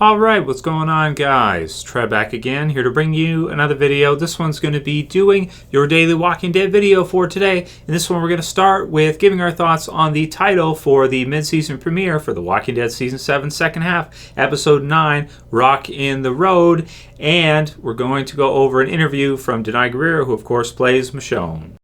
Alright, what's going on, guys? Trev back again, here to bring you another video. This one's going to be doing your daily Walking Dead video for today. In this one, we're going to start with giving our thoughts on the title for the mid-season premiere for The Walking Dead Season 7 second half, Episode 9, Rock in the Road. And we're going to go over an interview from Denai Guerrero, who of course plays Michonne.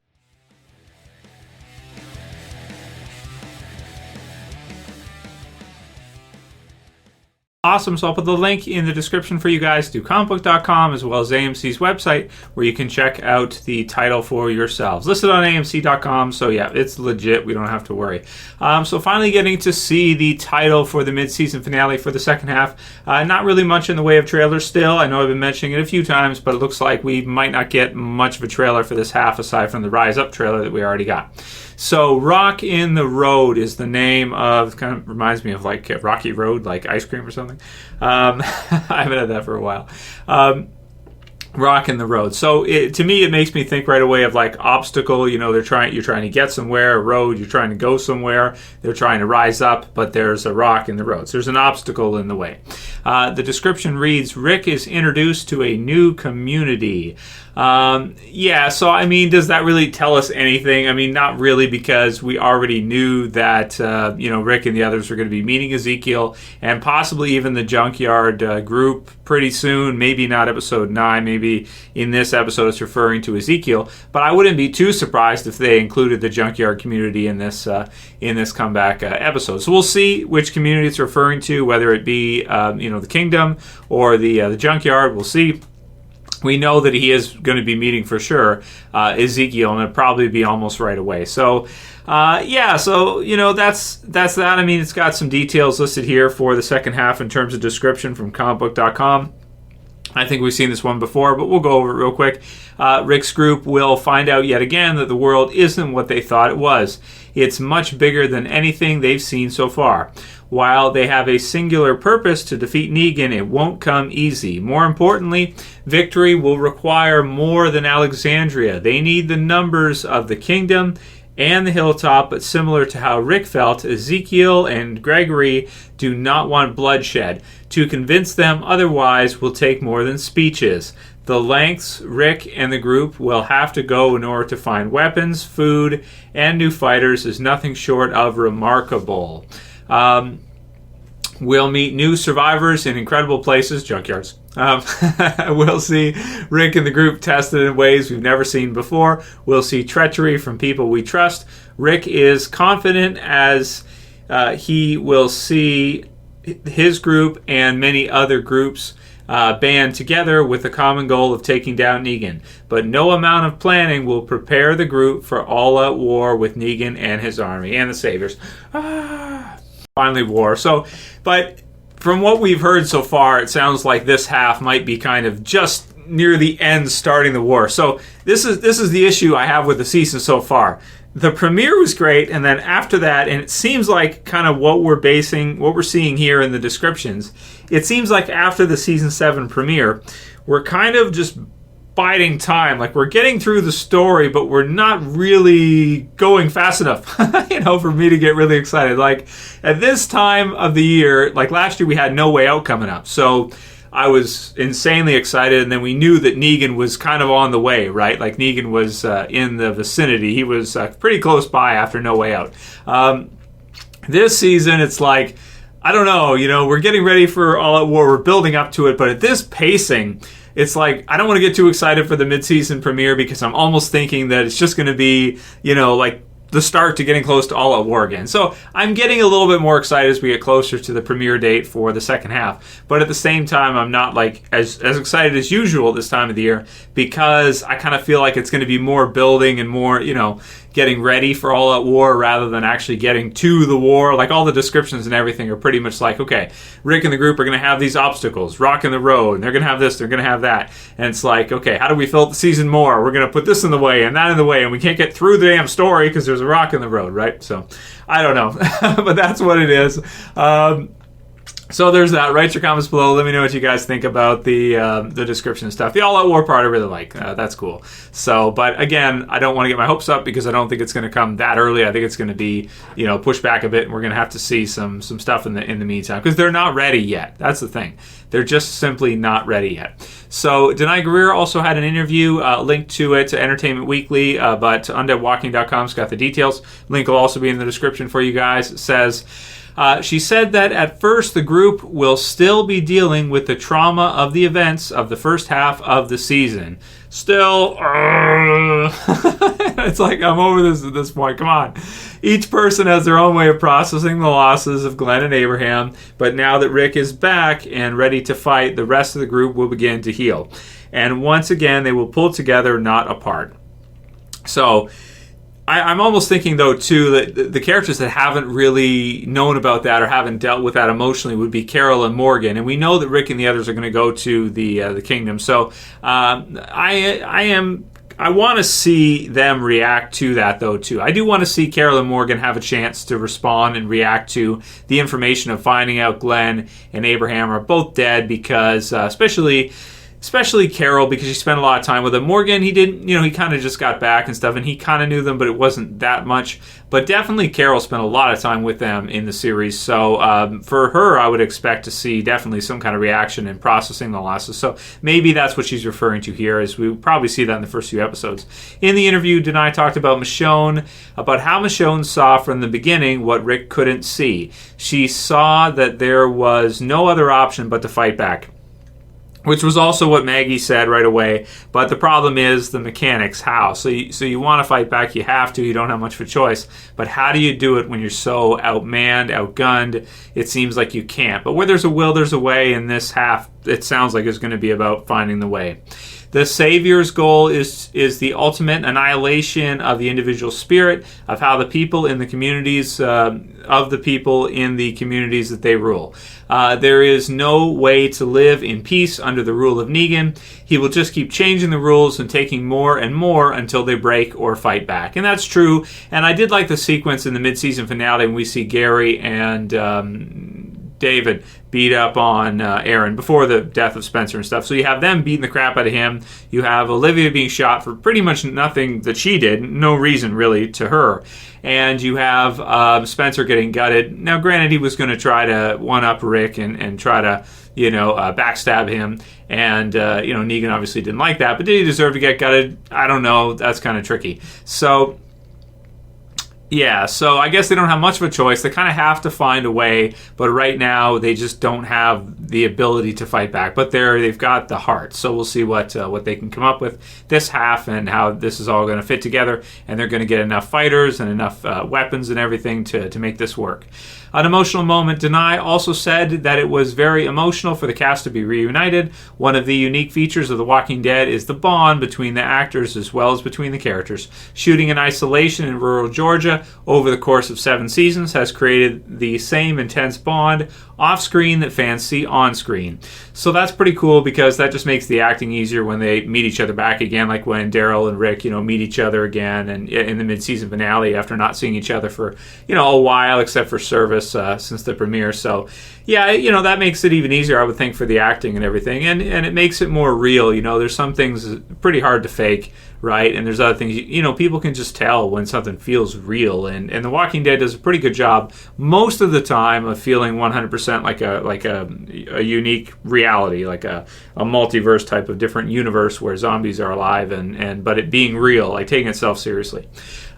Awesome, so I'll put the link in the description for you guys to comicbook.com as well as AMC's website where you can check out the title for yourselves. Listed on AMC.com, so yeah, it's legit. We don't have to worry. So finally getting to see the title for the mid-season finale for the second half. Not really much in the way of trailers still. I know I've been mentioning it a few times, but it looks like we might not get much of a trailer for this half aside from the Rise Up trailer that we already got. So Rock in the Road is the name of, kind of reminds me of like Rocky Road, like ice cream or something. I haven't had that for a while. Rock in the Road. So to me, it makes me think right away of like obstacle. You know, you're trying to get somewhere. A road, you're trying to go somewhere. They're trying to rise up, but there's a rock in the road. So there's an obstacle in the way. The description reads, Rick is introduced to a new community. Yeah, so I mean, does that really tell us anything? I mean, not really, because we already knew that, Rick and the others were going to be meeting Ezekiel and possibly even the Junkyard group pretty soon. Maybe not episode 9, maybe in this episode it's referring to Ezekiel, but I wouldn't be too surprised if they included the Junkyard community in this comeback episode. So we'll see which community it's referring to, whether it be, the Kingdom or the Junkyard. We'll see. We know that he is going to be meeting for sure Ezekiel, and it'll probably be almost right away. So, that's that. I mean, it's got some details listed here for the second half in terms of description from comicbook.com. I think we've seen this one before, but we'll go over it real quick. Rick's group will find out yet again that the world isn't what they thought it was. It's much bigger than anything they've seen so far. While they have a singular purpose to defeat Negan, it won't come easy. More importantly, victory will require more than Alexandria. They need the numbers of the Kingdom and the Hilltop, but similar to how Rick felt, Ezekiel and Gregory do not want bloodshed. To convince them otherwise will take more than speeches. The lengths Rick and the group will have to go in order to find weapons, food, and new fighters is nothing short of remarkable. We'll meet new survivors in incredible places, junkyards. We'll see Rick and the group tested in ways we've never seen before. We'll see treachery from people we trust. Rick is confident as he will see his group and many other groups band together with the common goal of taking down Negan. But no amount of planning will prepare the group for all-out war with Negan and his army and the Saviors. Finally, war. So, but from what we've heard so far, it sounds like this half might be kind of just near the end, starting the war. So this is the issue I have with the season so far. The premiere was great, and then after that, and it seems like kind of what we're seeing here in the descriptions, it seems like after the season 7 premiere, we're kind of just biding time. Like, we're getting through the story, but we're not really going fast enough, for me to get really excited. Like, at this time of the year, like last year, we had No Way Out coming up. So I was insanely excited, and then we knew that Negan was kind of on the way, right? Like, Negan was in the vicinity. He was pretty close by after No Way Out. This season, it's like, I don't know, we're getting ready for All Out War. We're building up to it, but at this pacing, it's like, I don't want to get too excited for the mid-season premiere because I'm almost thinking that it's just going to be, like the start to getting close to All Out War again. So I'm getting a little bit more excited as we get closer to the premiere date for the second half. But at the same time, I'm not like as excited as usual this time of the year because I kind of feel like it's going to be more building and more, getting ready for All Out War rather than actually getting to the war. Like, all the descriptions and everything are pretty much like, okay, Rick and the group are going to have these obstacles, Rock in the Road, and they're going to have this, they're going to have that. And it's like, okay, how do we fill out the season more? We're going to put this in the way and that in the way, and we can't get through the damn story because there's a rock in the road, right? So, I don't know. But that's what it is. So there's that. Write your comments below. Let me know what you guys think about the description and stuff. The All Out War part I really like. That's cool. So, but again, I don't want to get my hopes up because I don't think it's going to come that early. I think it's going to be, pushed back a bit, and we're going to have to see some stuff in the meantime because they're not ready yet. That's the thing. They're just simply not ready yet. So Denai Guerrero also had an interview, linked to it to Entertainment Weekly, but undeadwalking.com's got the details. Link will also be in the description for you guys. It says, she said that at first the group will still be dealing with the trauma of the events of the first half of the season. Still, it's like I'm over this at this point. Come on. Each person has their own way of processing the losses of Glenn and Abraham, but now that Rick is back and ready to fight, the rest of the group will begin to heal. And once again, they will pull together, not apart. So I'm almost thinking, though, too, that the characters that haven't really known about that or haven't dealt with that emotionally would be Carol and Morgan. And we know that Rick and the others are going to go to the kingdom. So I want to see them react to that, though, too. I do want to see Carol and Morgan have a chance to respond and react to the information of finding out Glenn and Abraham are both dead because, especially Carol, because she spent a lot of time with him. Morgan, he didn't, he kind of just got back and stuff, and he kind of knew them, but it wasn't that much. But definitely Carol spent a lot of time with them in the series. So for her, I would expect to see definitely some kind of reaction in processing the losses. So maybe that's what she's referring to here, as we probably see that in the first few episodes. In the interview, Denai talked about Michonne, about how Michonne saw from the beginning what Rick couldn't see. She saw that there was no other option but to fight back, which was also what Maggie said right away. But the problem is the mechanics, how. So you want to fight back, you have to, you don't have much of a choice. But how do you do it when you're so outmanned, outgunned? It seems like you can't. But where there's a will, there's a way. In this half, it sounds like it's going to be about finding the way. The Savior's goal is the ultimate annihilation of the individual spirit, of how the people in the communities, of the people in the communities that they rule. There is no way to live in peace under the rule of Negan. He will just keep changing the rules and taking more and more until they break or fight back. And that's true. And I did like the sequence in the mid-season finale when we see Gary and David beat up on Aaron before the death of Spencer and stuff. So you have them beating the crap out of him. You have Olivia being shot for pretty much nothing that she did, no reason really to her. And you have Spencer getting gutted. Now, granted, he was going to try to one-up Rick and try to, backstab him. And, Negan obviously didn't like that. But did he deserve to get gutted? I don't know. That's kind of tricky. So yeah, so I guess they don't have much of a choice. They kind of have to find a way, but right now they just don't have the ability to fight back. But they've got the heart, so we'll see what they can come up with this half and how this is all going to fit together. And they're going to get enough fighters and enough weapons and everything to make this work. An emotional moment. Denai also said that it was very emotional for the cast to be reunited. One of the unique features of The Walking Dead is the bond between the actors as well as between the characters. Shooting in isolation in rural Georgia over the course of 7 seasons has created the same intense bond off-screen that fans see on-screen. So that's pretty cool because that just makes the acting easier when they meet each other back again, like when Daryl and Rick, meet each other again and in the mid-season finale after not seeing each other for, a while except for service since the premiere. So yeah, that makes it even easier, I would think, for the acting and everything. And it makes it more real. There's some things pretty hard to fake, right? And there's other things, people can just tell when something feels real. And The Walking Dead does a pretty good job most of the time of feeling 100% like a unique reality, like a multiverse type of different universe where zombies are alive but it being real, like taking itself seriously.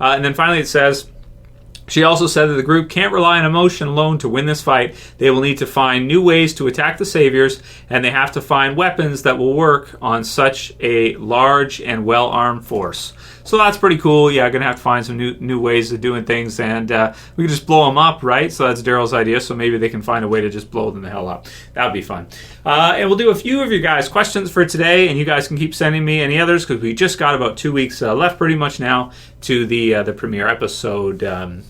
And then finally it says, she also said that the group can't rely on emotion alone to win this fight. They will need to find new ways to attack the Saviors, and they have to find weapons that will work on such a large and well-armed force. So that's pretty cool. Yeah, going to have to find some new ways of doing things, and we can just blow them up, right? So that's Daryl's idea, so maybe they can find a way to just blow them the hell up. That would be fun. And we'll do a few of you guys' questions for today, and you guys can keep sending me any others because we just got about 2 weeks left pretty much now to the premiere episode 9.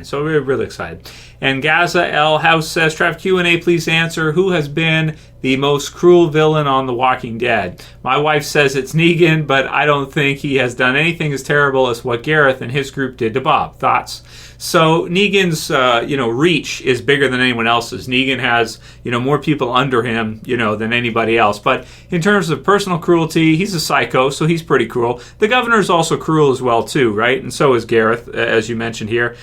So we're really excited. And Gaza L. House says, Trav Q&A, please answer, who has been the most cruel villain on The Walking Dead? My wife says it's Negan, but I don't think he has done anything as terrible as what Gareth and his group did to Bob. Thoughts? So Negan's, reach is bigger than anyone else's. Negan has, more people under him, than anybody else. But in terms of personal cruelty, he's a psycho, so he's pretty cruel. The governor is also cruel as well, too, right? And so is Gareth, as you mentioned here.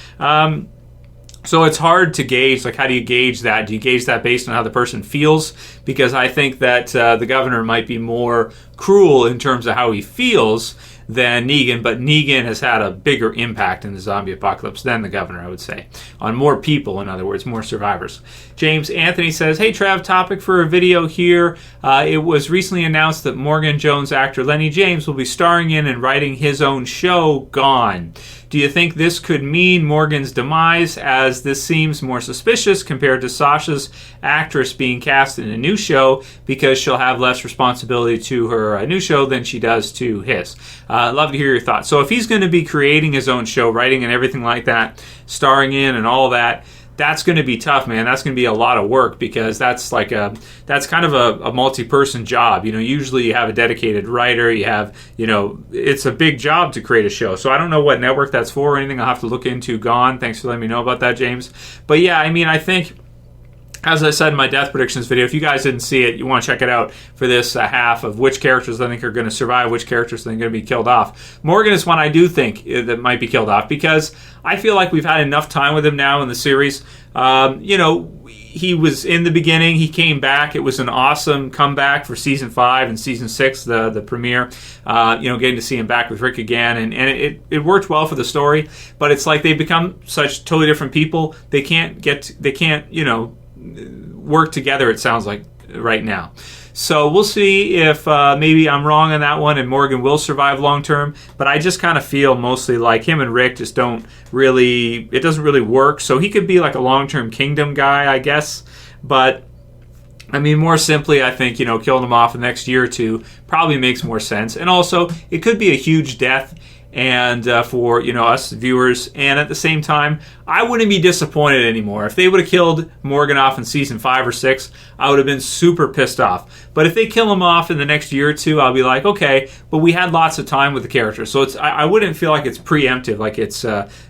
So it's hard to gauge, how do you gauge that? Do you gauge that based on how the person feels? Because I think that the governor might be more cruel in terms of how he feels than Negan, but Negan has had a bigger impact in the zombie apocalypse than the governor, I would say. On more people, in other words, more survivors. James Anthony says, hey Trav, topic for a video here. It was recently announced that Morgan Jones actor Lenny James will be starring in and writing his own show, Gone. Do you think this could mean Morgan's demise, as this seems more suspicious compared to Sasha's actress being cast in a new show because she'll have less responsibility to her new show than she does to his? I'd love to hear your thoughts. So if he's going to be creating his own show, writing and everything like that, starring in and all that, that's going to be tough, man. That's going to be a lot of work, because that's kind of a multi-person job. Usually you have a dedicated writer. You have, it's a big job to create a show. So I don't know what network that's for or anything. I'll have to look into Gone. Thanks for letting me know about that, James. But yeah, I think, as I said in my death predictions video, if you guys didn't see it, you want to check it out for this half of which characters I think are going to survive, which characters I think are going to be killed off. Morgan is one I do think that might be killed off, because I feel like we've had enough time with him now in the series. He was in the beginning. He came back. It was an awesome comeback for season 5 and season 6, the premiere. Getting to see him back with Rick again, and it worked well for the story. But it's like they've become such totally different people. They can't work together, it sounds like, right now. So we'll see if maybe I'm wrong on that one and Morgan will survive long term. But I just kind of feel mostly like him and Rick just it doesn't really work. So he could be like a long-term kingdom guy, I guess. But more simply, I think, killing him off the next year or two probably makes more sense. And also, it could be a huge death and for us viewers, and at the same time, I wouldn't be disappointed anymore. If they would have killed Morgan off in season 5 or 6, I would have been super pissed off. But if they kill him off in the next year or two, I'll be like, okay, but we had lots of time with the character. So I wouldn't feel like it's preemptive, like it's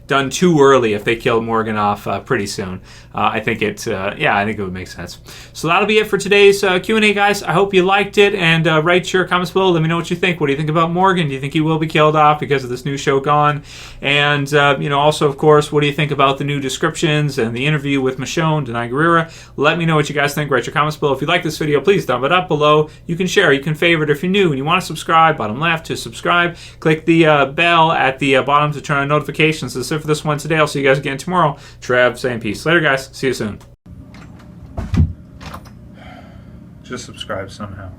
done too early if they kill Morgan off pretty soon. I think I think it would make sense. So that'll be it for today's Q&A, guys. I hope you liked it, and write your comments below. Let me know what you think. What do you think about Morgan? Do you think he will be killed off because of this new show Gone? And also, of course, what do you think about the new descriptions and the interview with Michonne, Denai Guerrera? Let me know what you guys think. Write your comments below. If you like this video, please thumb it up below. You can share, you can favorite. If you're new and you want to subscribe, bottom left to subscribe. Click the bell at the bottom to turn on notifications. That's it for this one today. I'll see you guys again tomorrow. Trav saying peace. Later, guys. See you soon. Just subscribe somehow.